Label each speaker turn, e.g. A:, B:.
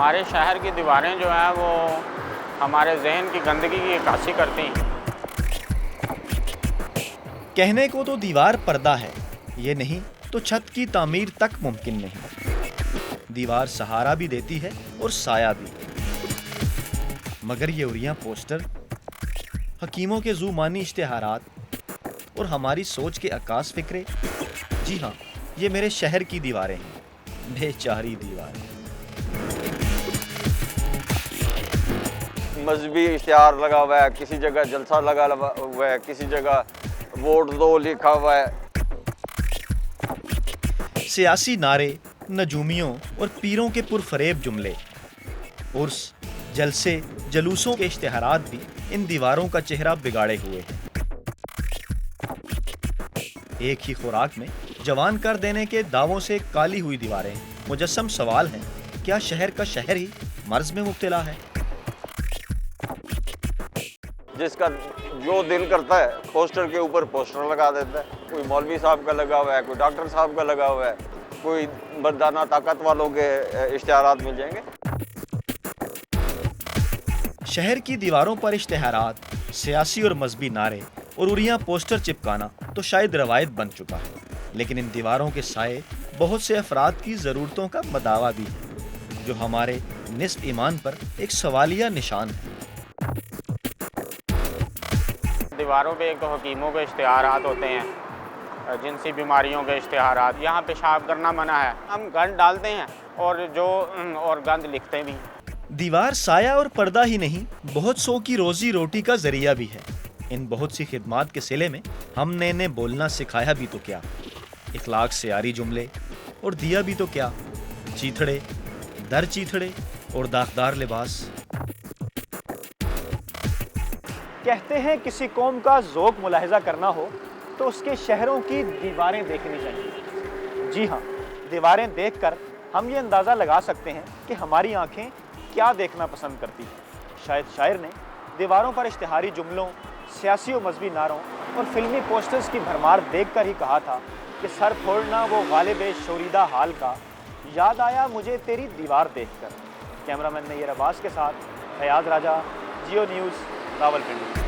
A: ہمارے شہر کی دیواریں جو ہیں وہ ہمارے ذہن کی گندگی کی عکاسی کرتی ہیں۔
B: کہنے کو تو دیوار پردہ ہے، یہ نہیں تو چھت کی تعمیر تک ممکن نہیں۔ دیوار سہارا بھی دیتی ہے اور سایہ بھی، مگر یہ اریاں پوسٹر، حکیموں کے زو مانی اشتہارات اور ہماری سوچ کے عکاس فکرے، جی ہاں، یہ میرے شہر کی دیواریں ہیں، بے چاری دیواریں۔
C: مذہبی اشتہار لگا ہوا ہے، کسی جگہ جلسہ لگا ہوا ہے، کسی جگہ ووٹ دو لکھا ہوا ہے۔
B: سیاسی نعرے، نجومیوں اور پیروں کے پرفریب جملے، عرس، جلسے، جلوسوں کے اشتہارات بھی ان دیواروں کا چہرہ بگاڑے ہوئے ہیں۔ ایک ہی خوراک میں جوان کر دینے کے دعووں سے کالی ہوئی دیواریں، مجسم سوال ہے، کیا شہر کا شہر ہی مرض میں مبتلا ہے؟
C: جس کا جو دل کرتا ہے پوسٹر کے اوپر پوسٹر لگا دیتا ہے، کوئی مولوی صاحب کا لگا ہوا ہے، کوئی ڈاکٹر صاحب کا لگا ہوا ہے، کوئی مردانہ طاقت والوں کے اشتہارات مل جائیں گے۔
B: شہر کی دیواروں پر اشتہارات، سیاسی اور مذہبی نعرے اور اریاں پوسٹر چپکانا تو شاید روایت بن چکا ہے، لیکن ان دیواروں کے سائے بہت سے افراد کی ضرورتوں کا مداوا بھی ہے، جو ہمارے نصف ایمان پر ایک سوالیہ نشان ہے۔
A: دیواروں پہ ایک تو حکیموں کے اشتہارات ہوتے ہیں، جنسی بیماریوں کے اشتہارات، یہاں پیشاب کرنا منع ہے، ہم گند ڈالتے ہیں اور گند لکھتے بھی ہیں۔
B: دیوار سایہ اور پردہ ہی نہیں، بہت سو کی روزی روٹی کا ذریعہ بھی ہے۔ ان بہت سی خدمات کے صلے میں ہم نے انہیں بولنا سکھایا بھی تو کیا، اخلاق سے عاری جملے، اور دیا بھی تو کیا، چیتھڑے در چیتھڑے اور داغدار لباس۔ کہتے ہیں کسی قوم کا ذوق ملاحظہ کرنا ہو تو اس کے شہروں کی دیواریں دیکھنی چاہیے۔ جی ہاں، دیواریں دیکھ کر ہم یہ اندازہ لگا سکتے ہیں کہ ہماری آنکھیں کیا دیکھنا پسند کرتی ہیں۔ شاید شاعر نے دیواروں پر اشتہاری جملوں، سیاسی و مذہبی نعروں اور فلمی پوسٹرز کی بھرمار دیکھ کر ہی کہا تھا کہ سر پھوڑنا وہ غالب شوریدہ حال کا، یاد آیا مجھے تیری دیوار دیکھ کر۔ کیمرہ مین نیر عباس کے ساتھ فیاض راجہ، جیو نیوز، راولپنڈی۔